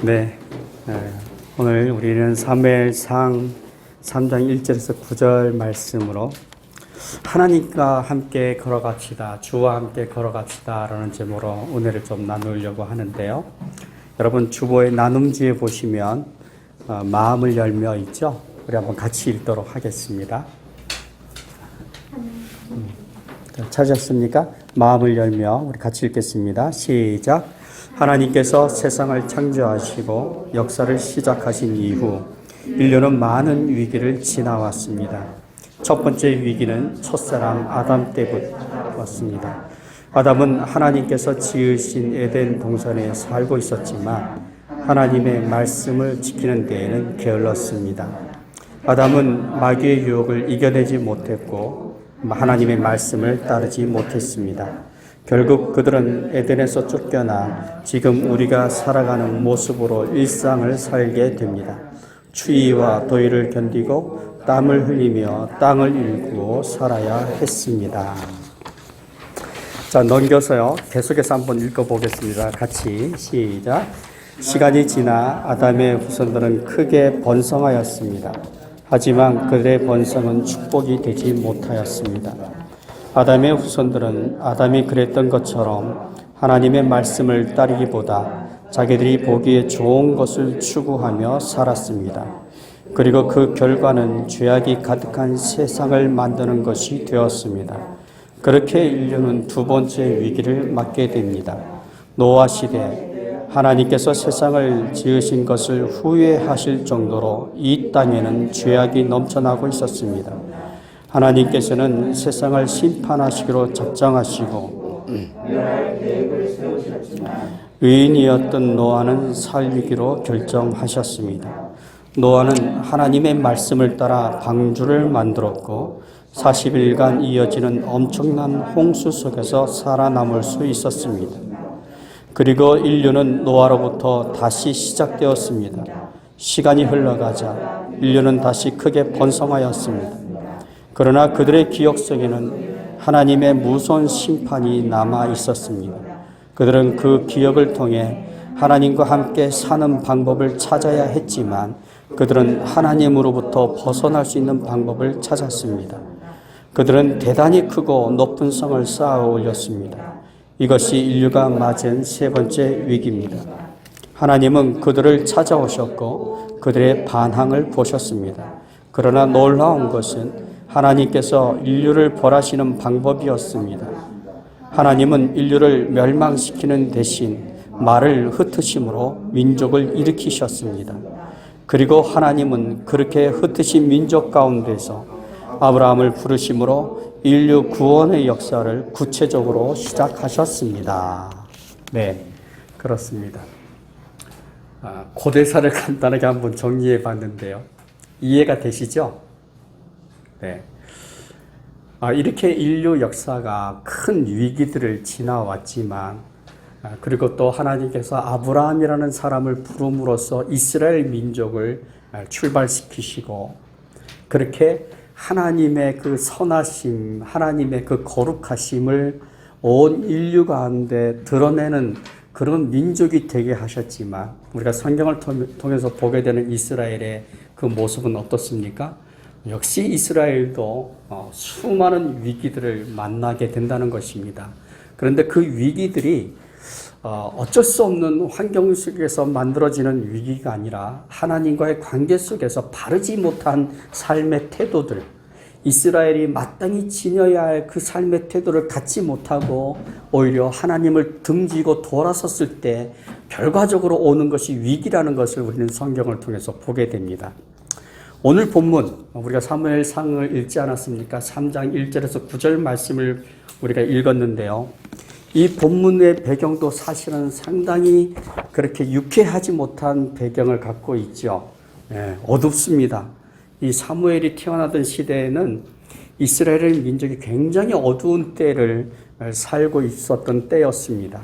네, 오늘 우리는 사무엘상 3장 1절에서 9절 말씀으로 하나님과 함께 걸어갑시다, 주와 함께 걸어갑시다 라는 제목으로 은혜를 좀 나누려고 하는데요. 여러분 주보의 나눔지에 보시면 마음을 열며 있죠? 우리 한번 같이 읽도록 하겠습니다. 찾으셨습니까? 마음을 열며 우리 같이 읽겠습니다. 시작. 하나님께서 세상을 창조하시고 역사를 시작하신 이후 인류는 많은 위기를 지나왔습니다. 첫 번째 위기는 첫사람 아담 때부터였습니다. 아담은 하나님께서 지으신 에덴 동산에 살고 있었지만 하나님의 말씀을 지키는 데에는 게을렀습니다. 아담은 마귀의 유혹을 이겨내지 못했고 하나님의 말씀을 따르지 못했습니다. 결국 그들은 에덴에서 쫓겨나 지금 우리가 살아가는 모습으로 일상을 살게 됩니다. 추위와 더위를 견디고 땀을 흘리며 땅을 일구어 살아야 했습니다. 자, 넘겨서요. 계속해서 한번 읽어보겠습니다. 같이 시작. 시간이 지나 아담의 후손들은 크게 번성하였습니다. 하지만 그들의 번성은 축복이 되지 못하였습니다. 아담의 후손들은 아담이 그랬던 것처럼 하나님의 말씀을 따르기보다 자기들이 보기에 좋은 것을 추구하며 살았습니다. 그리고 그 결과는 죄악이 가득한 세상을 만드는 것이 되었습니다. 그렇게 인류는 두 번째 위기를 맞게 됩니다. 노아 시대, 하나님께서 세상을 지으신 것을 후회하실 정도로 이 땅에는 죄악이 넘쳐나고 있었습니다. 하나님께서는 세상을 심판하시기로 작정하시고 의인이었던 노아는 살리기로 결정하셨습니다. 노아는 하나님의 말씀을 따라 방주를 만들었고 40일간 이어지는 엄청난 홍수 속에서 살아남을 수 있었습니다. 그리고 인류는 노아로부터 다시 시작되었습니다. 시간이 흘러가자 인류는 다시 크게 번성하였습니다. 그러나 그들의 기억 속에는 하나님의 무서운 심판이 남아 있었습니다. 그들은 그 기억을 통해 하나님과 함께 사는 방법을 찾아야 했지만 그들은 하나님으로부터 벗어날 수 있는 방법을 찾았습니다. 그들은 대단히 크고 높은 성을 쌓아 올렸습니다. 이것이 인류가 맞은 세 번째 위기입니다. 하나님은 그들을 찾아오셨고 그들의 반항을 보셨습니다. 그러나 놀라운 것은 하나님께서 인류를 벌하시는 방법이었습니다. 하나님은 인류를 멸망시키는 대신 말을 흩으심으로 민족을 일으키셨습니다. 그리고 하나님은 그렇게 흩으신 민족 가운데서 아브라함을 부르심으로 인류 구원의 역사를 구체적으로 시작하셨습니다. 네, 그렇습니다. 고대사를 간단하게 한번 정리해 봤는데요. 이해가 되시죠? 네. 이렇게 인류 역사가 큰 위기들을 지나왔지만 그리고 또 하나님께서 아브라함이라는 사람을 부름으로써 이스라엘 민족을 출발시키시고 그렇게 하나님의 그 선하심, 하나님의 그 거룩하심을 온 인류 가운데 드러내는 그런 민족이 되게 하셨지만 우리가 성경을 통해서 보게 되는 이스라엘의 그 모습은 어떻습니까? 역시 이스라엘도 수많은 위기들을 만나게 된다는 것입니다. 그런데 그 위기들이 어쩔 수 없는 환경 속에서 만들어지는 위기가 아니라 하나님과의 관계 속에서 바르지 못한 삶의 태도들, 이스라엘이 마땅히 지녀야 할 그 삶의 태도를 갖지 못하고 오히려 하나님을 등지고 돌아섰을 때 결과적으로 오는 것이 위기라는 것을 우리는 성경을 통해서 보게 됩니다. 오늘 본문 우리가 사무엘상을 읽지 않았습니까? 3장 1절에서 9절 말씀을 우리가 읽었는데요. 이 본문의 배경도 사실은 상당히 그렇게 유쾌하지 못한 배경을 갖고 있죠. 어둡습니다. 이 사무엘이 태어나던 시대에는 이스라엘 민족이 굉장히 어두운 때를 살고 있었던 때였습니다.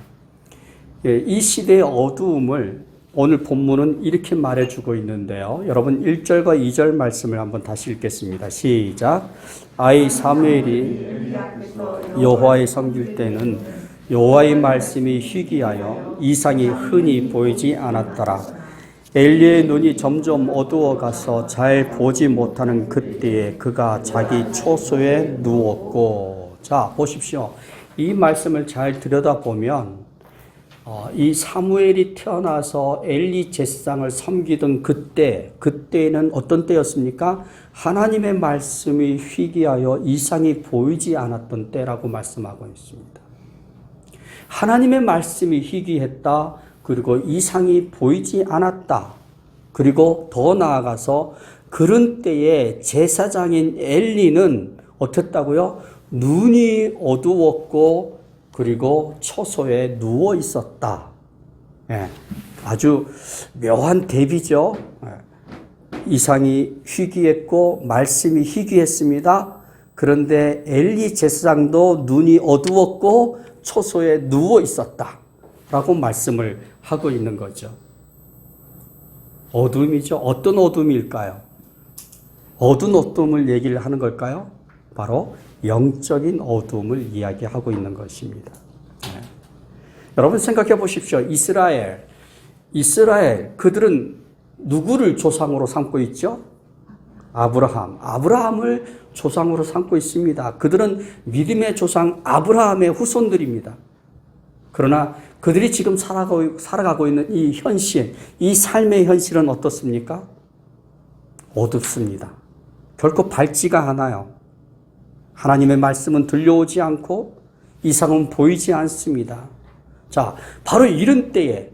이 시대의 어두움을 오늘 본문은 이렇게 말해주고 있는데요. 여러분 1절과 2절 말씀을 한번 다시 읽겠습니다. 시작. 아이 사무엘이 여호와의 섬길 때는 여호와의 말씀이 희귀하여 이상이 흔히 보이지 않았더라. 엘리의 눈이 점점 어두워가서 잘 보지 못하는 그때에 그가 자기 초소에 누웠고. 자, 보십시오. 이 말씀을 잘 들여다보면 이 사무엘이 태어나서 엘리 제사장을 섬기던 그때는 어떤 때였습니까? 하나님의 말씀이 희귀하여 이상이 보이지 않았던 때라고 말씀하고 있습니다. 하나님의 말씀이 희귀했다. 그리고 이상이 보이지 않았다. 그리고 더 나아가서 그런 때에 제사장인 엘리는 어땠다고요? 눈이 어두웠고 그리고 초소에 누워 있었다. 예, 아주 묘한 대비죠. 이상이 희귀했고 말씀이 희귀했습니다. 그런데 엘리 제사장도 눈이 어두웠고 초소에 누워 있었다 라고 말씀을 하고 있는 거죠. 어둠이죠. 어떤 어둠일까요? 어두운 어둠을 얘기를 하는 걸까요? 바로 영적인 어둠을 이야기하고 있는 것입니다. 네. 여러분 생각해 보십시오. 이스라엘 그들은 누구를 조상으로 삼고 있죠? 아브라함을 조상으로 삼고 있습니다. 그들은 믿음의 조상 아브라함의 후손들입니다. 그러나 그들이 지금 살아가고 있는 이 현실, 이 삶의 현실은 어떻습니까? 어둡습니다. 결코 밝지가 않아요. 하나님의 말씀은 들려오지 않고 이상은 보이지 않습니다. 자, 바로 이런 때에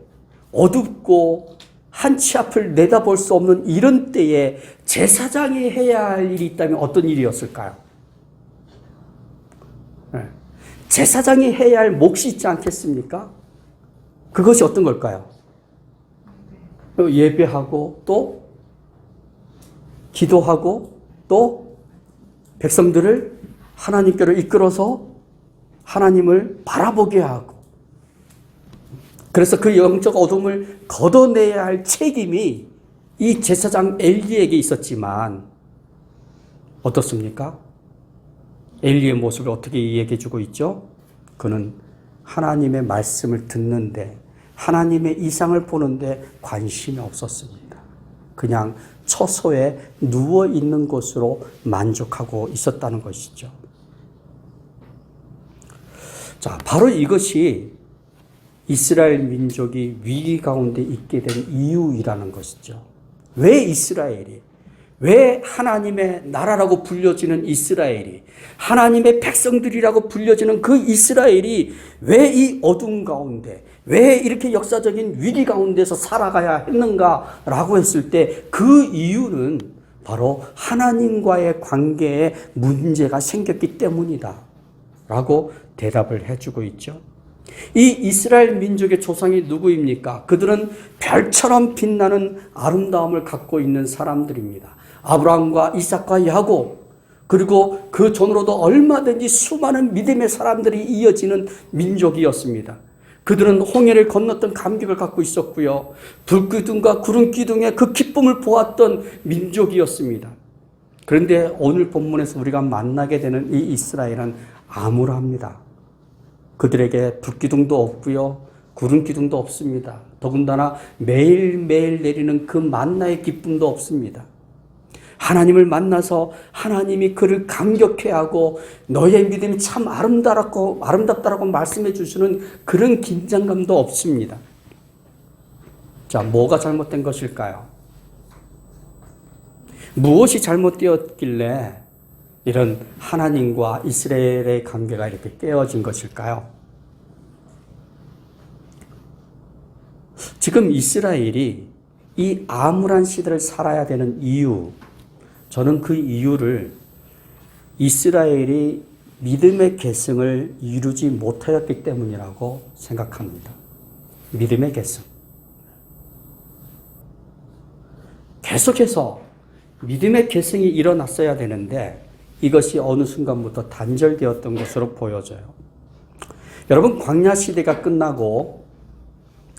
어둡고 한치 앞을 내다볼 수 없는 이런 때에 제사장이 해야 할 일이 있다면 어떤 일이었을까요? 네. 제사장이 해야 할 몫이 있지 않겠습니까? 그것이 어떤 걸까요? 예배하고 또 기도하고 또 백성들을 하나님께로 이끌어서 하나님을 바라보게 하고, 그래서 그 영적 어둠을 걷어내야 할 책임이 이 제사장 엘리에게 있었지만 어떻습니까? 엘리의 모습을 어떻게 이야기해 주고 있죠? 그는 하나님의 말씀을 듣는데, 하나님의 이상을 보는데 관심이 없었습니다. 그냥 처소에 누워 있는 것으로 만족하고 있었다는 것이죠. 자, 바로 이것이 이스라엘 민족이 위기 가운데 있게 된 이유이라는 것이죠. 왜 하나님의 나라라고 불려지는 이스라엘이, 하나님의 백성들이라고 불려지는 그 이스라엘이 왜 이 어둠 가운데, 왜 이렇게 역사적인 위기 가운데서 살아가야 했는가라고 했을 때 그 이유는 바로 하나님과의 관계에 문제가 생겼기 때문이다 라고 대답을 해주고 있죠. 이 이스라엘 민족의 조상이 누구입니까? 그들은 별처럼 빛나는 아름다움을 갖고 있는 사람들입니다. 아브라함과 이삭과 야곱, 그리고 그 전으로도 얼마든지 수많은 믿음의 사람들이 이어지는 민족이었습니다. 그들은 홍해를 건넜던 감격을 갖고 있었고요. 불기둥과 구름기둥의 그 기쁨을 보았던 민족이었습니다. 그런데 오늘 본문에서 우리가 만나게 되는 이 이스라엘은 암울합니다. 그들에게 불기둥도 없고요. 구름기둥도 없습니다. 더군다나 매일매일 내리는 그 만나의 기쁨도 없습니다. 하나님을 만나서 하나님이 그를 감격해 하고 너의 믿음이 참 아름답다라고 말씀해 주시는 그런 긴장감도 없습니다. 자, 뭐가 잘못된 것일까요? 무엇이 잘못되었길래 이런 하나님과 이스라엘의 관계가 이렇게 깨어진 것일까요? 지금 이스라엘이 이 암울한 시대를 살아야 되는 이유, 저는 그 이유를 이스라엘이 믿음의 계승을 이루지 못하였기 때문이라고 생각합니다. 믿음의 계승. 계속해서 믿음의 계승이 일어났어야 되는데 이것이 어느 순간부터 단절되었던 것으로 보여져요. 여러분, 광야 시대가 끝나고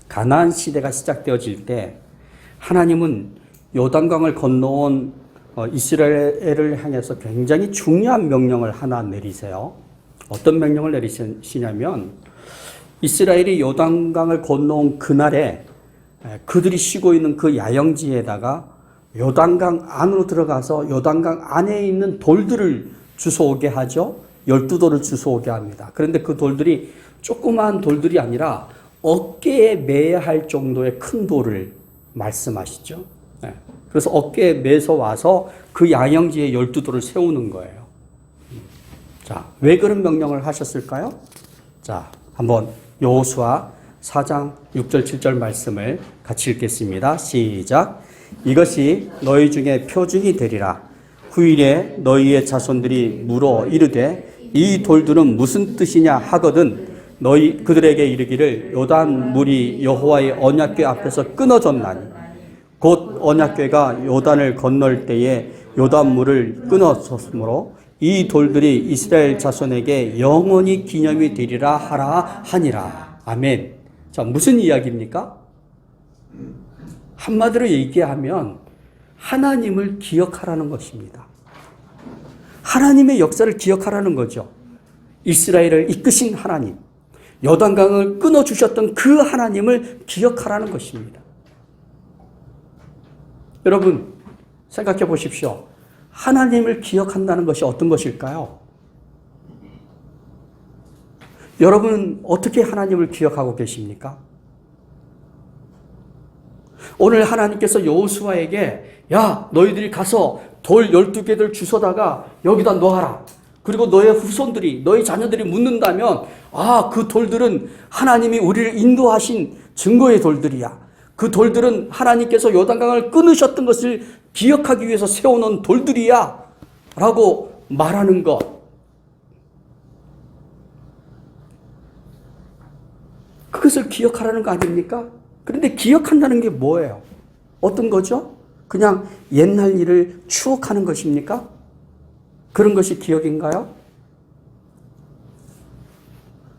가나안 시대가 시작되어질 때 하나님은 요단강을 건너온 이스라엘을 향해서 굉장히 중요한 명령을 하나 내리세요. 어떤 명령을 내리시냐면 이스라엘이 요단강을 건너온 그날에 그들이 쉬고 있는 그 야영지에다가 요단강 안으로 들어가서 요단강 안에 있는 돌들을 주워오게 하죠. 12돌을 주워오게 합니다. 그런데 그 돌들이 조그마한 돌들이 아니라 어깨에 매야 할 정도의 큰 돌을 말씀하시죠. 그래서 어깨에 매서 와서 그 야영지에 12돌을 세우는 거예요. 자, 왜 그런 명령을 하셨을까요? 자, 한번 여호수아 4장 6절 7절 말씀을 같이 읽겠습니다. 시작. 이것이 너희 중에 표징이 되리라. 후일에 너희의 자손들이 물어 이르되 이 돌들은 무슨 뜻이냐 하거든 너희 그들에게 이르기를 요단 물이 여호와의 언약궤 앞에서 끊어졌나니 곧 언약궤가 요단을 건널 때에 요단 물을 끊어졌으므로 이 돌들이 이스라엘 자손에게 영원히 기념이 되리라 하라 하니라. 아멘. 자, 무슨 이야기입니까? 한마디로 얘기하면 하나님을 기억하라는 것입니다. 하나님의 역사를 기억하라는 거죠. 이스라엘을 이끄신 하나님, 요단강을 끊어주셨던 그 하나님을 기억하라는 것입니다. 여러분 생각해 보십시오. 하나님을 기억한다는 것이 어떤 것일까요? 여러분은 어떻게 하나님을 기억하고 계십니까? 오늘 하나님께서 여호수아에게 야 너희들이 가서 돌 12개들 주워다가 여기다 놓아라. 그리고 너의 후손들이 너희 자녀들이 묻는다면 아, 그 돌들은 하나님이 우리를 인도하신 증거의 돌들이야. 그 돌들은 하나님께서 요단강을 끊으셨던 것을 기억하기 위해서 세워놓은 돌들이야 라고 말하는 것. 그것을 기억하라는 거 아닙니까? 그런데 기억한다는 게 뭐예요? 어떤 거죠? 그냥 옛날 일을 추억하는 것입니까? 그런 것이 기억인가요?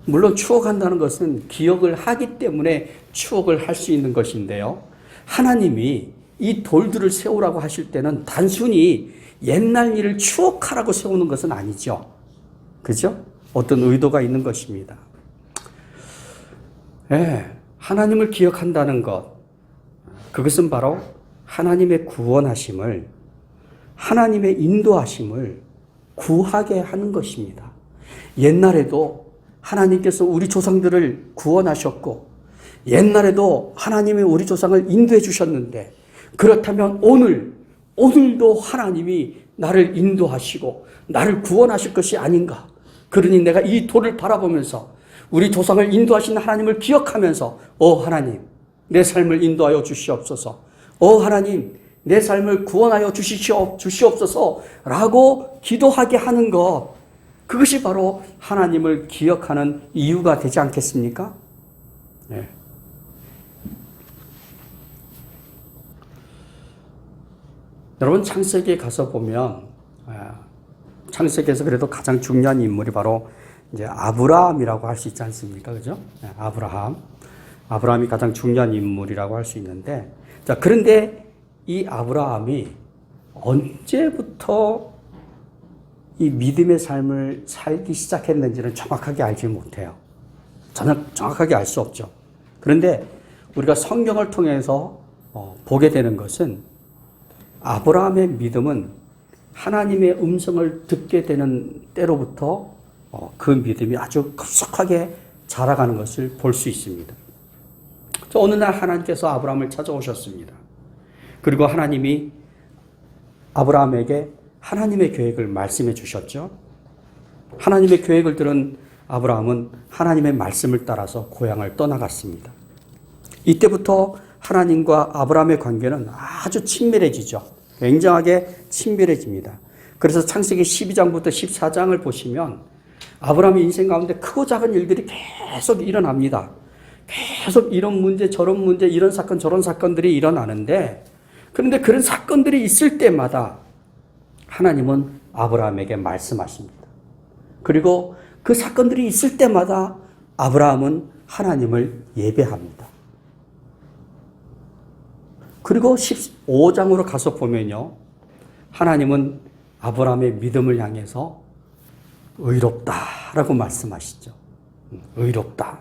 물론 추억한다는 것은 기억을 하기 때문에 추억을 할 수 있는 것인데요. 하나님이 이 돌들을 세우라고 하실 때는 단순히 옛날 일을 추억하라고 세우는 것은 아니죠. 그죠? 어떤 의도가 있는 것입니다. 하나님을 기억한다는 것, 그것은 바로 하나님의 구원하심을, 하나님의 인도하심을 구하게 하는 것입니다. 옛날에도 하나님께서 우리 조상들을 구원하셨고, 옛날에도 하나님이 우리 조상을 인도해 주셨는데, 그렇다면 오늘도 하나님이 나를 인도하시고, 나를 구원하실 것이 아닌가. 그러니 내가 이 돌을 바라보면서 우리 조상을 인도하신 하나님을 기억하면서 하나님, 내 삶을 인도하여 주시옵소서. 하나님, 내 삶을 구원하여 주시옵소서 라고 기도하게 하는 것, 그것이 바로 하나님을 기억하는 이유가 되지 않겠습니까? 네. 여러분 창세기에 가서 보면 창세기에서 그래도 가장 중요한 인물이 바로 이제 아브라함이라고 할 수 있지 않습니까? 그죠? 네, 아브라함이 가장 중요한 인물이라고 할 수 있는데, 자, 그런데 이 아브라함이 언제부터 이 믿음의 삶을 살기 시작했는지는 정확하게 알지 못해요. 저는 정확하게 알 수 없죠. 그런데 우리가 성경을 통해서 보게 되는 것은 아브라함의 믿음은 하나님의 음성을 듣게 되는 때로부터 그 믿음이 아주 급속하게 자라가는 것을 볼 수 있습니다. 어느 날 하나님께서 아브라함을 찾아오셨습니다. 그리고 하나님이 아브라함에게 하나님의 계획을 말씀해 주셨죠. 하나님의 계획을 들은 아브라함은 하나님의 말씀을 따라서 고향을 떠나갔습니다. 이때부터 하나님과 아브라함의 관계는 아주 친밀해지죠. 굉장하게 친밀해집니다. 그래서 창세기 12장부터 14장을 보시면 아브라함의 인생 가운데 크고 작은 일들이 계속 일어납니다. 계속 이런 문제, 저런 문제, 이런 사건, 저런 사건들이 일어나는데, 그런데 그런 사건들이 있을 때마다 하나님은 아브라함에게 말씀하십니다. 그리고 그 사건들이 있을 때마다 아브라함은 하나님을 예배합니다. 그리고 15장으로 가서 보면요, 하나님은 아브라함의 믿음을 향해서 의롭다라고 말씀하시죠. 의롭다.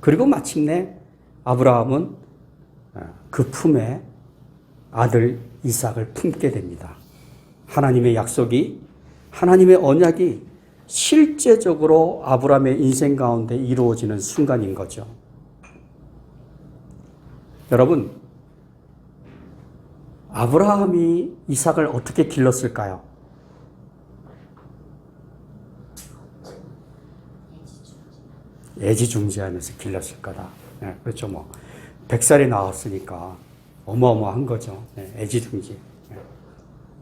그리고 마침내 아브라함은 그 품에 아들 이삭을 품게 됩니다. 하나님의 약속이, 하나님의 언약이 실제적으로 아브라함의 인생 가운데 이루어지는 순간인 거죠. 여러분, 아브라함이 이삭을 어떻게 길렀을까요? 애지중지하면서 길렀을 거다. 네, 그렇죠. 뭐 100살이 나왔으니까 어마어마한 거죠. 네, 애지중지. 네.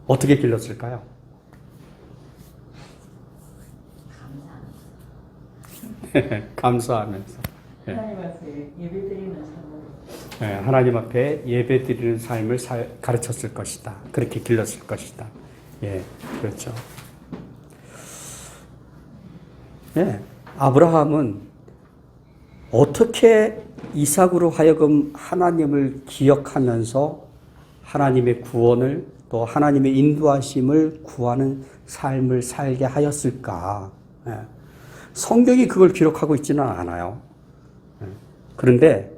어떻게 길렀을까요? 감사하면서. 네. 하나님 앞에 예배드리는 삶을. 네, 하나님 앞에 예배드리는 삶을 가르쳤을 것이다. 그렇게 길렀을 것이다. 예, 그렇죠. 예, 아브라함은 어떻게 이삭으로 하여금 하나님을 기억하면서 하나님의 구원을 또 하나님의 인도하심을 구하는 삶을 살게 하였을까? 예. 성경이 그걸 기록하고 있지는 않아요. 예. 그런데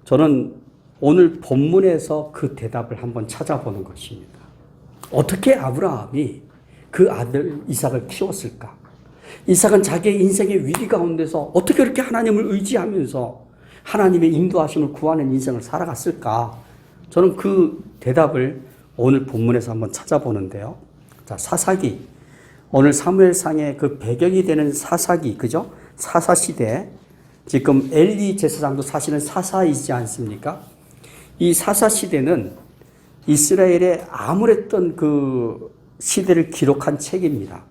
저는 오늘 본문에서 그 대답을 한번 찾아보는 것입니다. 어떻게 아브라함이 그 아들 이삭을 키웠을까? 이삭은 자기의 인생의 위기 가운데서 어떻게 그렇게 하나님을 의지하면서 하나님의 인도하심을 구하는 인생을 살아갔을까? 저는 그 대답을 오늘 본문에서 한번 찾아보는데요. 자, 사사기. 오늘 사무엘상의 그 배경이 되는 사사기, 그죠? 사사시대. 지금 엘리 제사장도 사실은 사사이지 않습니까? 이 사사시대는 이스라엘의 암울했던 그 시대를 기록한 책입니다.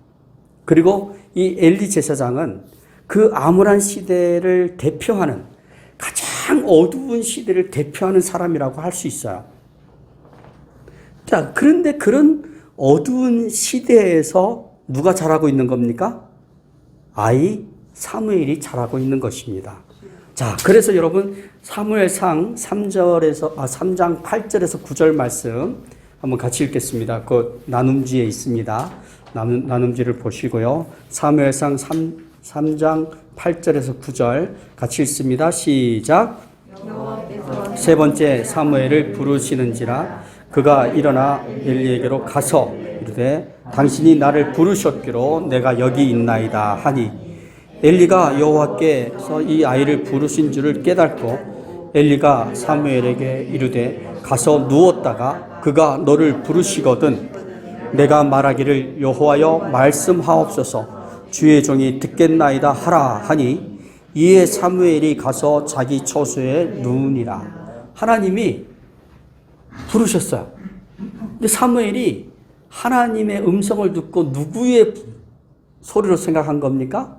그리고 이 엘리 제사장은 그 암울한 시대를 대표하는 가장 어두운 시대를 대표하는 사람이라고 할 수 있어요. 자, 그런데 그런 어두운 시대에서 누가 자라고 있는 겁니까? 아이 사무엘이 자라고 있는 것입니다. 자, 그래서 여러분 사무엘상 3장 8절에서 9절 말씀 한번 같이 읽겠습니다. 그 나눔지에 있습니다. 나눔지를 보시고요. 사무엘상 3장 8절에서 9절 같이 읽습니다. 시작. 세 번째 사무엘을 부르시는지라 그가 일어나 엘리에게로 가서 이르되 당신이 나를 부르셨기로 내가 여기 있나이다 하니 엘리가 여호와께서 이 아이를 부르신 줄을 깨닫고 엘리가 사무엘에게 이르되 가서 누웠다가 그가 너를 부르시거든 내가 말하기를 여호와여 말씀하옵소서 주의 종이 듣겠나이다 하라 하니 이에 사무엘이 가서 자기 처소에 누우니라. 하나님이 부르셨어요. 근데 사무엘이 하나님의 음성을 듣고 누구의 소리로 생각한 겁니까?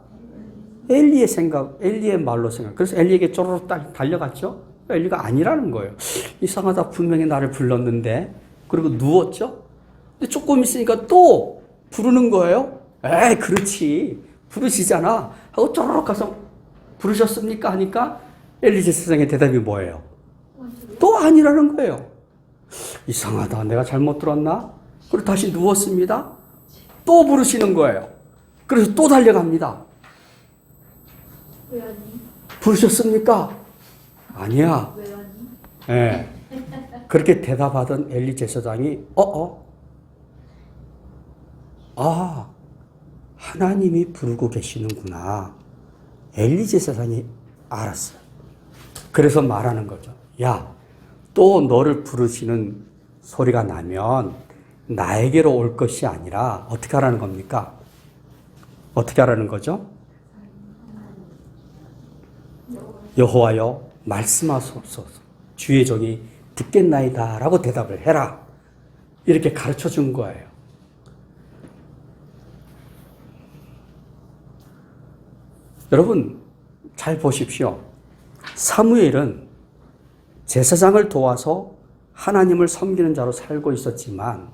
엘리의 말로 생각. 그래서 엘리에게 쪼르륵 딱 달려갔죠. 엘리가 아니라는 거예요. 이상하다. 분명히 나를 불렀는데. 그리고 누웠죠. 근데 조금 있으니까 또 부르는 거예요. 에이, 그렇지. 부르시잖아. 하고 쪼르륵 가서 부르셨습니까? 하니까 엘리 제사장의 대답이 뭐예요? 또 아니라는 거예요. 이상하다. 내가 잘못 들었나? 그리고 다시 누웠습니다. 또 부르시는 거예요. 그래서 또 달려갑니다. 왜 아니? 부르셨습니까? 아니야. 왜 아니? 네. 그렇게 대답하던 엘리 제사장이 하나님이 부르고 계시는구나. 엘리 제사장이 알았어요. 그래서 말하는 거죠. 야, 또 너를 부르시는 소리가 나면 나에게로 올 것이 아니라 어떻게 하라는 겁니까? 어떻게 하라는 거죠? 여호와여 말씀하소서 주의 종이 듣겠나이다 라고 대답을 해라. 이렇게 가르쳐 준 거예요. 여러분 잘 보십시오. 사무엘은 제사장을 도와서 하나님을 섬기는 자로 살고 있었지만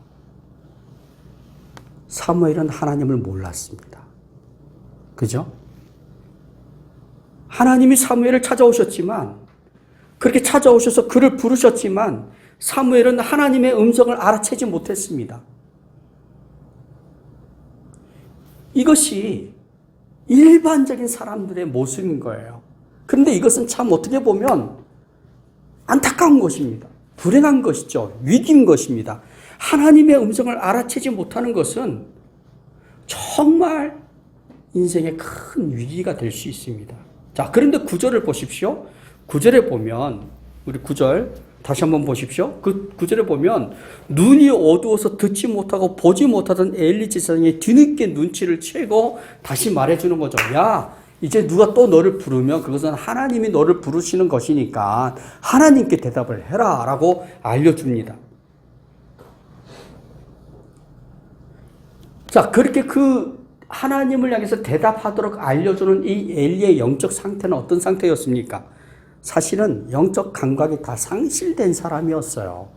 사무엘은 하나님을 몰랐습니다. 그죠? 하나님이 사무엘을 찾아오셨지만 그렇게 찾아오셔서 그를 부르셨지만 사무엘은 하나님의 음성을 알아채지 못했습니다. 이것이 일반적인 사람들의 모습인 거예요. 그런데 이것은 참 어떻게 보면 안타까운 것입니다. 불행한 것이죠. 위기인 것입니다. 하나님의 음성을 알아채지 못하는 것은 정말 인생의 큰 위기가 될 수 있습니다. 자, 그런데 9절을 보십시오. 9절에 보면, 우리 9절 다시 한번 보십시오. 그 9절에 보면 눈이 어두워서 듣지 못하고 보지 못하던 엘리 제사장이 뒤늦게 눈치를 채고 다시 말해주는 거죠. 야, 이제 누가 또 너를 부르면 그것은 하나님이 너를 부르시는 것이니까 하나님께 대답을 해라 라고 알려줍니다. 자, 그렇게 그 하나님을 향해서 대답하도록 알려주는 이 엘리의 영적 상태는 어떤 상태였습니까? 사실은 영적 감각이 다 상실된 사람이었어요.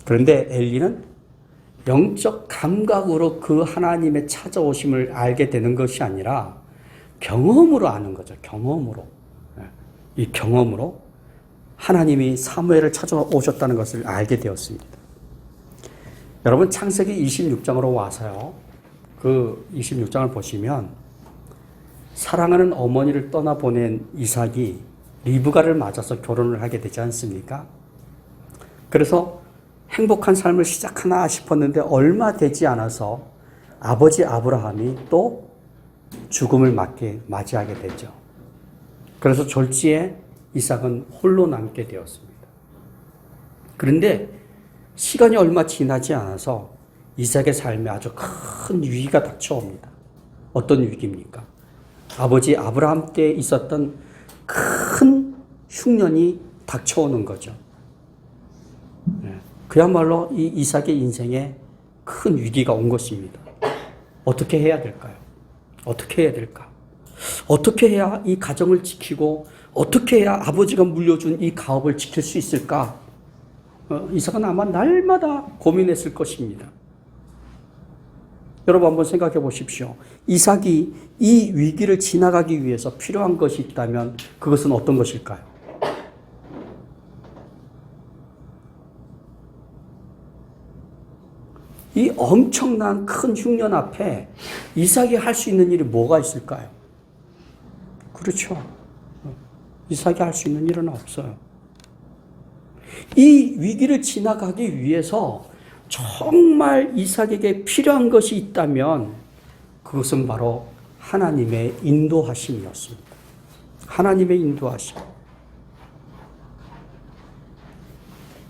그런데 엘리는 영적 감각으로 그 하나님의 찾아오심을 알게 되는 것이 아니라 경험으로 아는 거죠. 경험으로. 이 경험으로 하나님이 사무엘을 찾아오셨다는 것을 알게 되었습니다. 여러분, 창세기 26장으로 와서요. 그 26장을 보시면 사랑하는 어머니를 떠나보낸 이삭이 리브가를 맞아서 결혼을 하게 되지 않습니까? 그래서 행복한 삶을 시작하나 싶었는데 얼마 되지 않아서 아버지 아브라함이 또 죽음을 맞이하게 되죠. 그래서 졸지에 이삭은 홀로 남게 되었습니다. 그런데 시간이 얼마 지나지 않아서 이삭의 삶에 아주 큰 위기가 닥쳐옵니다. 어떤 위기입니까? 아버지 아브라함 때 있었던 큰 흉년이 닥쳐오는 거죠. 그야말로 이 이삭의 인생에 큰 위기가 온 것입니다. 어떻게 해야 될까요? 어떻게 해야 될까? 어떻게 해야 이 가정을 지키고 어떻게 해야 아버지가 물려준 이 가업을 지킬 수 있을까? 이삭은 아마 날마다 고민했을 것입니다. 여러분 한번 생각해 보십시오. 이삭이 이 위기를 지나가기 위해서 필요한 것이 있다면 그것은 어떤 것일까요? 이 엄청난 큰 흉년 앞에 이삭이 할 수 있는 일이 뭐가 있을까요? 그렇죠. 이삭이 할 수 있는 일은 없어요. 이 위기를 지나가기 위해서 정말 이삭에게 필요한 것이 있다면 그것은 바로 하나님의 인도하심이었습니다. 하나님의 인도하심.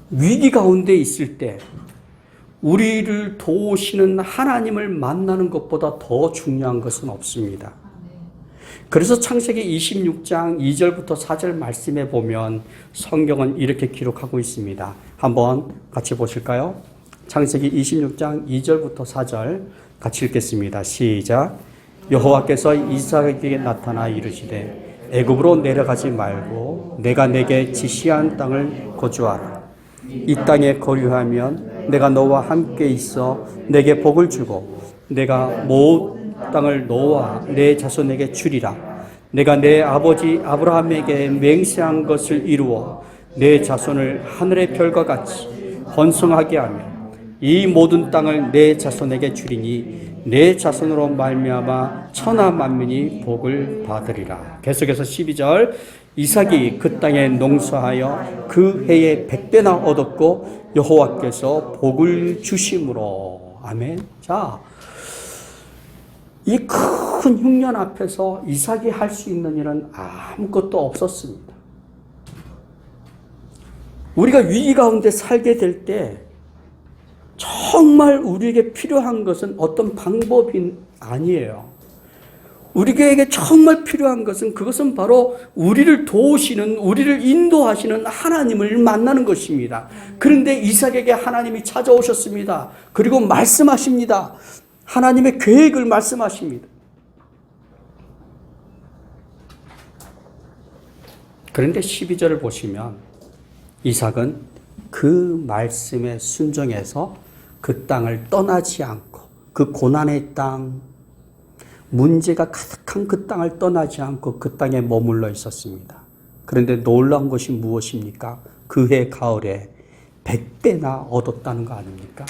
위기 가운데 있을 때 우리를 도우시는 하나님을 만나는 것보다 더 중요한 것은 없습니다. 그래서 창세기 26장 2절부터 4절 말씀에 보면 성경은 이렇게 기록하고 있습니다. 한번 같이 보실까요? 창세기 26장 2절부터 4절 같이 읽겠습니다. 시작. 여호와께서 이삭에게 나타나 이르시되 애굽으로 내려가지 말고 내가 내게 지시한 땅을 거주하라. 이 땅에 거류하면 내가 너와 함께 있어 내게 복을 주고 내가 모든 땅을 너와 내 자손에게 주리라. 내가 내 아버지 아브라함에게 맹세한 것을 이루어 내 자손을 하늘의 별과 같이 번성하게 하며 이 모든 땅을 내 자손에게 주리니 내 자손으로 말미암아 천하 만민이 복을 받으리라. 계속해서 12절. 이삭이 그 땅에 농사하여 그 해에 100배나 얻었고 여호와께서 복을 주심으로. 아멘. 자, 이 큰 흉년 앞에서 이삭이 할 수 있는 일은 아무것도 없었습니다. 우리가 위기 가운데 살게 될 때 정말 우리에게 필요한 것은 어떤 방법이 아니에요. 우리에게 정말 필요한 것은 그것은 바로 우리를 도우시는, 우리를 인도하시는 하나님을 만나는 것입니다. 그런데 이삭에게 하나님이 찾아오셨습니다. 그리고 말씀하십니다. 하나님의 계획을 말씀하십니다. 그런데 12절을 보시면 이삭은 그 말씀에 순종해서 그 땅을 떠나지 않고 그 고난의 땅, 문제가 가득한 그 땅을 떠나지 않고 그 땅에 머물러 있었습니다. 그런데 놀라운 것이 무엇입니까? 그 해 가을에 100배나 얻었다는 거 아닙니까?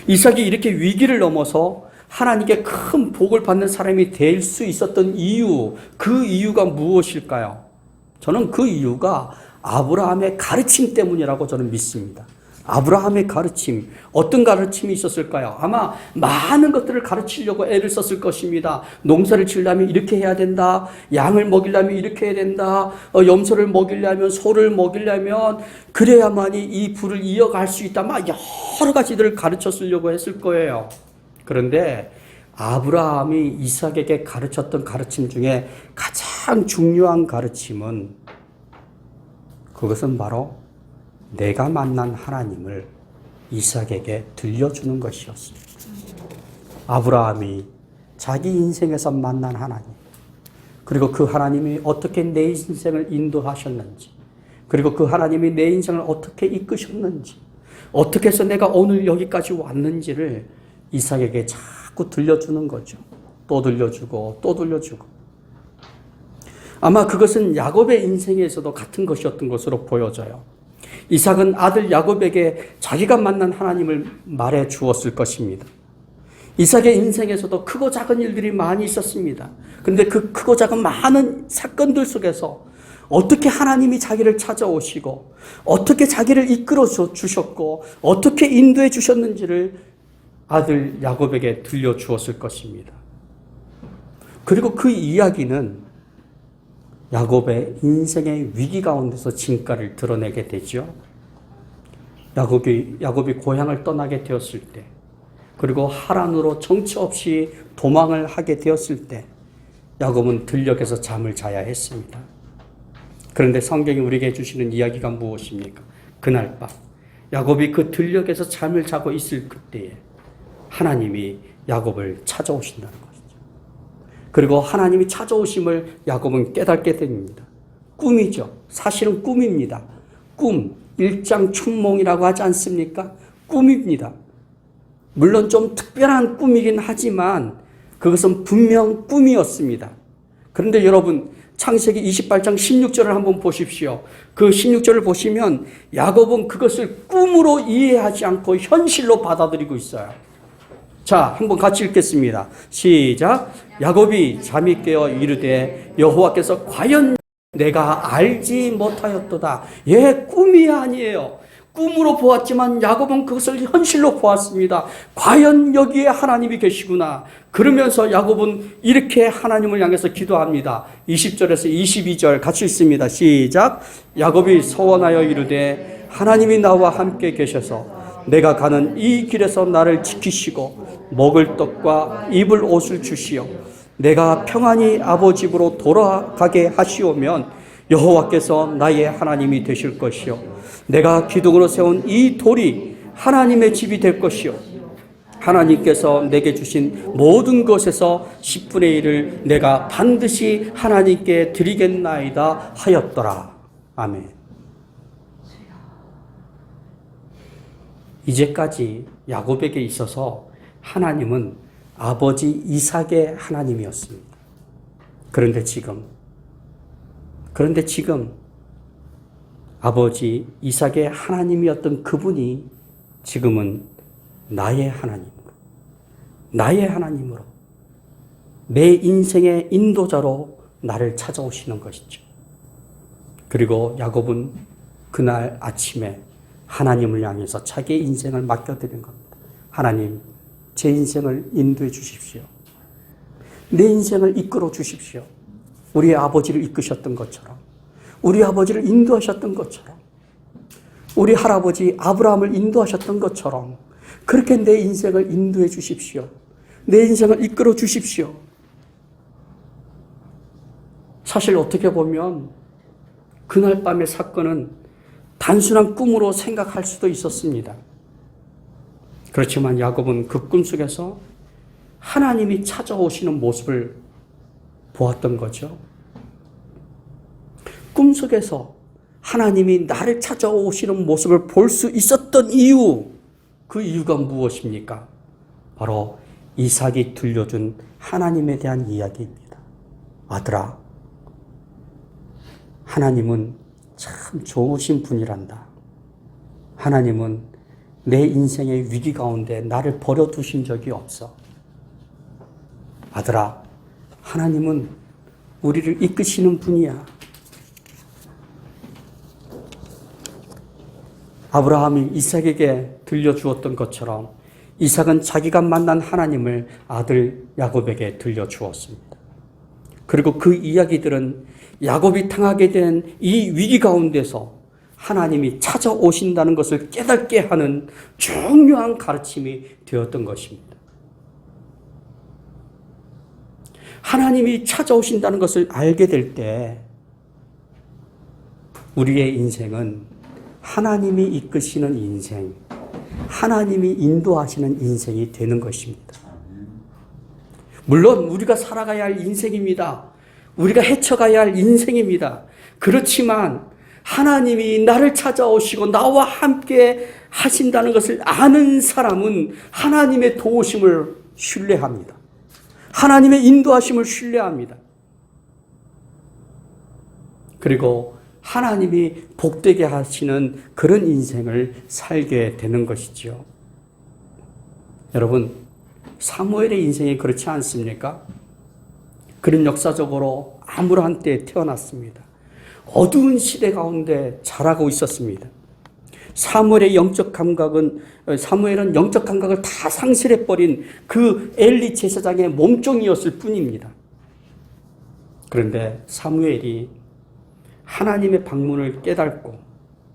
이삭이 이렇게 위기를 넘어서 하나님께 큰 복을 받는 사람이 될 수 있었던 이유, 그 이유가 무엇일까요? 저는 그 이유가 아브라함의 가르침 때문이라고 저는 믿습니다. 아브라함의 가르침, 어떤 가르침이 있었을까요? 아마 많은 것들을 가르치려고 애를 썼을 것입니다. 농사를 지으려면 이렇게 해야 된다. 양을 먹이려면 이렇게 해야 된다. 염소를 먹이려면, 소를 먹이려면 그래야만이 이 부를 이어갈 수 있다. 막 여러 가지들을 가르쳐 쓰려고 했을 거예요. 그런데 아브라함이 이삭에게 가르쳤던 가르침 중에 가장 중요한 가르침은 그것은 바로 내가 만난 하나님을 이삭에게 들려주는 것이었습니다. 아브라함이 자기 인생에서 만난 하나님, 그리고 그 하나님이 어떻게 내 인생을 인도하셨는지, 그리고 그 하나님이 내 인생을 어떻게 이끄셨는지, 어떻게 해서 내가 오늘 여기까지 왔는지를 이삭에게 자꾸 들려주는 거죠. 또 들려주고 또 들려주고. 아마 그것은 야곱의 인생에서도 같은 것이었던 것으로 보여져요. 이삭은 아들 야곱에게 자기가 만난 하나님을 말해 주었을 것입니다. 이삭의 인생에서도 크고 작은 일들이 많이 있었습니다. 그런데 그 크고 작은 많은 사건들 속에서 어떻게 하나님이 자기를 찾아오시고 어떻게 자기를 이끌어 주셨고 어떻게 인도해 주셨는지를 아들 야곱에게 들려주었을 것입니다. 그리고 그 이야기는 야곱의 인생의 위기 가운데서 진가를 드러내게 되죠. 야곱이 고향을 떠나게 되었을 때, 그리고 하란으로 정처 없이 도망을 하게 되었을 때, 야곱은 들녘에서 잠을 자야 했습니다. 그런데 성경이 우리에게 주시는 이야기가 무엇입니까? 그날 밤, 야곱이 그 들녘에서 잠을 자고 있을 그때에 하나님이 야곱을 찾아오신다는 거죠. 그리고 하나님이 찾아오심을 야곱은 깨닫게 됩니다. 꿈이죠. 사실은 꿈입니다. 꿈, 일장춘몽이라고 하지 않습니까? 꿈입니다. 물론 좀 특별한 꿈이긴 하지만 그것은 분명 꿈이었습니다. 그런데 여러분, 창세기 28장 16절을 한번 보십시오. 그 16절을 보시면 야곱은 그것을 꿈으로 이해하지 않고 현실로 받아들이고 있어요. 자, 한번 같이 읽겠습니다. 시작. 야곱이 잠이 깨어 이르되 여호와께서 과연 내가 알지 못하였도다. 꿈이 아니에요. 꿈으로 보았지만 야곱은 그것을 현실로 보았습니다. 과연 여기에 하나님이 계시구나. 그러면서 야곱은 이렇게 하나님을 향해서 기도합니다. 20절에서 22절 같이 읽습니다. 시작. 야곱이 서원하여 이르되 하나님이 나와 함께 계셔서 내가 가는 이 길에서 나를 지키시고 먹을 떡과 입을 옷을 주시어 내가 평안히 아버지 집으로 돌아가게 하시오면 여호와께서 나의 하나님이 되실 것이요 내가 기둥으로 세운 이 돌이 하나님의 집이 될 것이요 하나님께서 내게 주신 모든 것에서 10분의 1을 내가 반드시 하나님께 드리겠나이다 하였더라. 아멘. 이제까지 야곱에게 있어서 하나님은 아버지 이삭의 하나님이었습니다. 그런데 지금 아버지 이삭의 하나님이었던 그분이 지금은 나의 하나님으로 내 인생의 인도자로 나를 찾아오시는 것이죠. 그리고 야곱은 그날 아침에 하나님을 향해서 자기의 인생을 맡겨드린 겁니다. 하나님, 제 인생을 인도해 주십시오. 내 인생을 이끌어 주십시오. 우리 아버지를 이끄셨던 것처럼, 우리 아버지를 인도하셨던 것처럼, 우리 할아버지 아브라함을 인도하셨던 것처럼 그렇게 내 인생을 인도해 주십시오. 내 인생을 이끌어 주십시오. 사실 어떻게 보면 그날 밤의 사건은 단순한 꿈으로 생각할 수도 있었습니다. 그렇지만 야곱은 그 꿈속에서 하나님이 찾아오시는 모습을 보았던 거죠. 꿈속에서 하나님이 나를 찾아오시는 모습을 볼 수 있었던 이유, 그 이유가 무엇입니까? 바로 이삭이 들려준 하나님에 대한 이야기입니다. 아들아, 하나님은 참 좋으신 분이란다. 하나님은 내 인생의 위기 가운데 나를 버려두신 적이 없어. 아들아, 하나님은 우리를 이끄시는 분이야. 아브라함이 이삭에게 들려주었던 것처럼 이삭은 자기가 만난 하나님을 아들 야곱에게 들려주었습니다. 그리고 그 이야기들은 야곱이 당하게 된 이 위기 가운데서 하나님이 찾아오신다는 것을 깨닫게 하는 중요한 가르침이 되었던 것입니다. 하나님이 찾아오신다는 것을 알게 될 때 우리의 인생은 하나님이 이끄시는 인생, 하나님이 인도하시는 인생이 되는 것입니다. 물론 우리가 살아가야 할 인생입니다. 우리가 헤쳐가야 할 인생입니다. 그렇지만 하나님이 나를 찾아오시고 나와 함께 하신다는 것을 아는 사람은 하나님의 도우심을 신뢰합니다. 하나님의 인도하심을 신뢰합니다. 그리고 하나님이 복되게 하시는 그런 인생을 살게 되는 것이죠. 여러분, 사무엘의 인생이 그렇지 않습니까? 그는 역사적으로 아무런 때에 태어났습니다. 어두운 시대 가운데 자라고 있었습니다. 사무엘은 영적 감각을 다 상실해버린 그 엘리 제사장의 몸종이었을 뿐입니다. 그런데 사무엘이 하나님의 방문을 깨닫고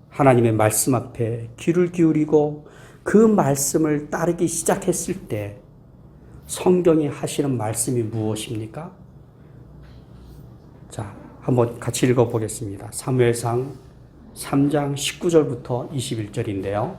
하나님의 말씀 앞에 귀를 기울이고 그 말씀을 따르기 시작했을 때 성경이 하시는 말씀이 무엇입니까? 자, 한번 같이 읽어보겠습니다. 사무엘상 3장 19절부터 21절인데요.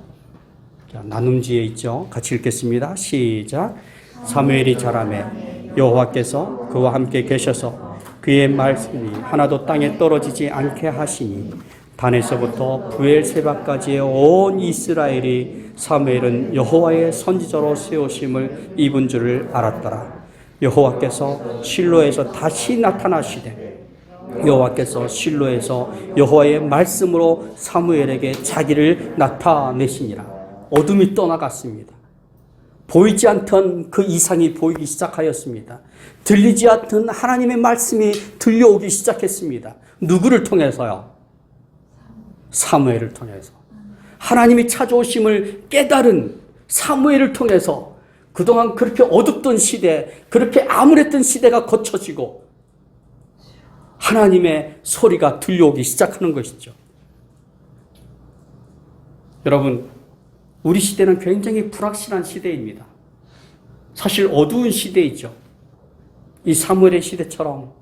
자, 나눔지에 있죠. 같이 읽겠습니다. 시작. 사무엘이 자라매 여호와께서 그와 함께 계셔서 그의 말씀이 하나도 땅에 떨어지지 않게 하시니 단에서부터 부엘세바까지의 온 이스라엘이 사무엘은 여호와의 선지자로 세우심을 입은 줄을 알았더라. 여호와께서 실로에서 다시 나타나시되 여호와께서 실로에서 여호와의 말씀으로 사무엘에게 자기를 나타내시니라. 어둠이 떠나갔습니다. 보이지 않던 그 이상이 보이기 시작하였습니다. 들리지 않던 하나님의 말씀이 들려오기 시작했습니다. 누구를 통해서요? 사무엘을 통해서. 하나님이 찾아오심을 깨달은 사무엘을 통해서 그동안 그렇게 어둡던 시대, 그렇게 암울했던 시대가 거쳐지고 하나님의 소리가 들려오기 시작하는 것이죠. 여러분, 우리 시대는 굉장히 불확실한 시대입니다. 사실 어두운 시대이죠. 이 사무엘의 시대처럼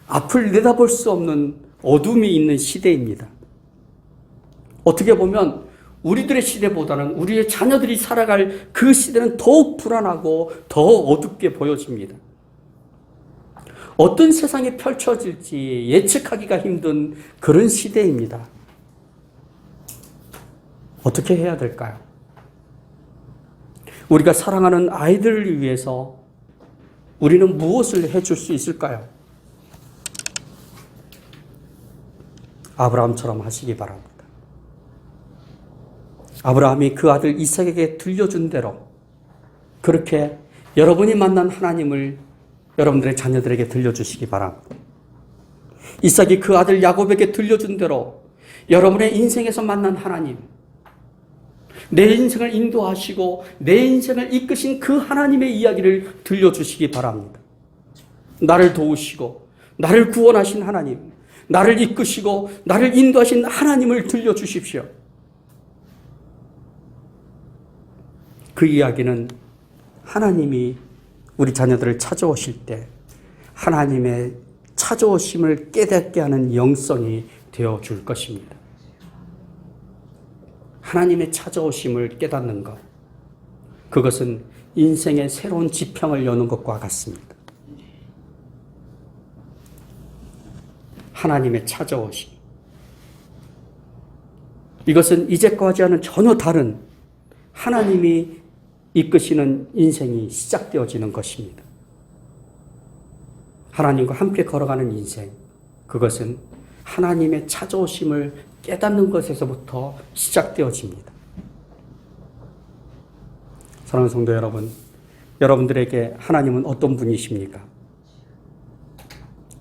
앞을 내다볼 수 없는 어둠이 있는 시대입니다. 어떻게 보면 우리들의 시대보다는 우리의 자녀들이 살아갈 그 시대는 더욱 불안하고 더 어둡게 보여집니다. 어떤 세상이 펼쳐질지 예측하기가 힘든 그런 시대입니다. 어떻게 해야 될까요? 우리가 사랑하는 아이들을 위해서 우리는 무엇을 해줄 수 있을까요? 아브라함처럼 하시기 바랍니다. 아브라함이 그 아들 이삭에게 들려준 대로 그렇게 여러분이 만난 하나님을 여러분들의 자녀들에게 들려주시기 바랍니다. 이삭이 그 아들 야곱에게 들려준 대로 여러분의 인생에서 만난 하나님, 내 인생을 인도하시고 내 인생을 이끄신 그 하나님의 이야기를 들려주시기 바랍니다. 나를 도우시고 나를 구원하신 하나님, 나를 이끄시고 나를 인도하신 하나님을 들려주십시오. 그 이야기는 하나님이 우리 자녀들을 찾아오실 때 하나님의 찾아오심을 깨닫게 하는 영성이 되어줄 것입니다. 하나님의 찾아오심을 깨닫는 것, 그것은 인생의 새로운 지평을 여는 것과 같습니다. 하나님의 찾아오심, 이것은 이제까지와는 전혀 다른 하나님이 이끄시는 인생이 시작되어지는 것입니다. 하나님과 함께 걸어가는 인생, 그것은 하나님의 찾아오심을 깨닫는 것에서부터 시작되어집니다. 사랑하는 성도 여러분, 여러분들에게 하나님은 어떤 분이십니까?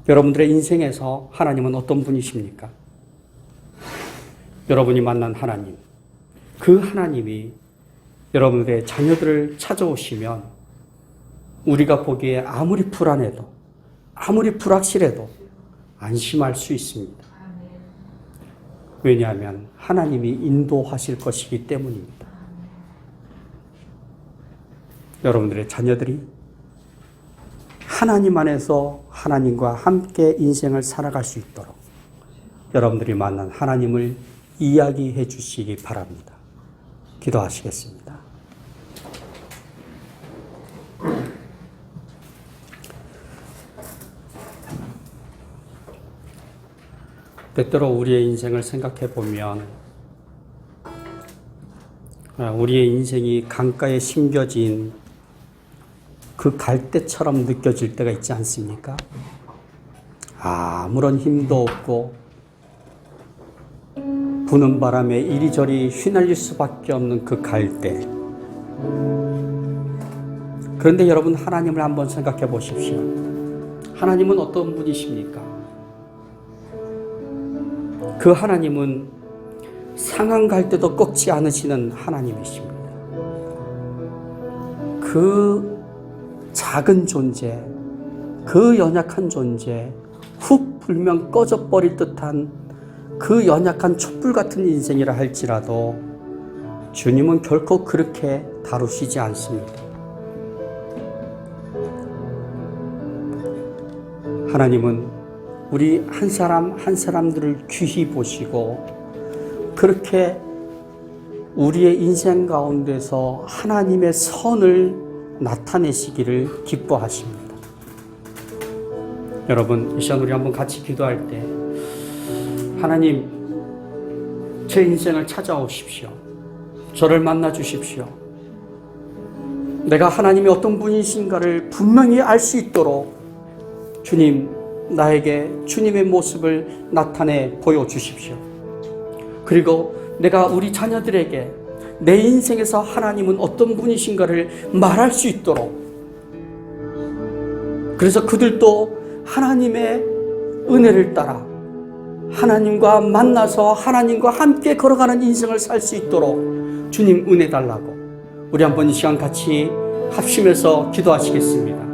여러분들의 인생에서 하나님은 어떤 분이십니까? 여러분이 만난 하나님, 그 하나님이 여러분들의 자녀들을 찾아오시면 우리가 보기에 아무리 불안해도 아무리 불확실해도 안심할 수 있습니다. 왜냐하면 하나님이 인도하실 것이기 때문입니다. 여러분들의 자녀들이 하나님 안에서 하나님과 함께 인생을 살아갈 수 있도록 여러분들이 만난 하나님을 이야기해 주시기 바랍니다. 기도하시겠습니다. 때때로 우리의 인생을 생각해 보면 우리의 인생이 강가에 심겨진 그 갈대처럼 느껴질 때가 있지 않습니까? 아무런 힘도 없고 부는 바람에 이리저리 휘날릴 수밖에 없는 그 갈대. 그런데 여러분, 하나님을 한번 생각해 보십시오. 하나님은 어떤 분이십니까? 그 하나님은 상한 갈대도 꺾지 않으시는 하나님이십니다. 그 작은 존재, 그 연약한 존재, 훅 불면 꺼져버릴 듯한 그 연약한 촛불 같은 인생이라 할지라도 주님은 결코 그렇게 다루시지 않습니다. 하나님은 우리 한 사람 한 사람들을 귀히 보시고 그렇게 우리의 인생 가운데서 하나님의 선을 나타내시기를 기뻐하십니다. 여러분, 이 시간 우리 한번 같이 기도할 때 하나님, 제 인생을 찾아오십시오. 저를 만나 주십시오. 내가 하나님이 어떤 분이신가를 분명히 알 수 있도록 주님, 나에게 주님의 모습을 나타내 보여주십시오. 그리고 내가 우리 자녀들에게 내 인생에서 하나님은 어떤 분이신가를 말할 수 있도록, 그래서 그들도 하나님의 은혜를 따라 하나님과 만나서 하나님과 함께 걸어가는 인생을 살 수 있도록 주님 은혜 달라고 우리 한번 이 시간 같이 합심해서 기도하시겠습니다.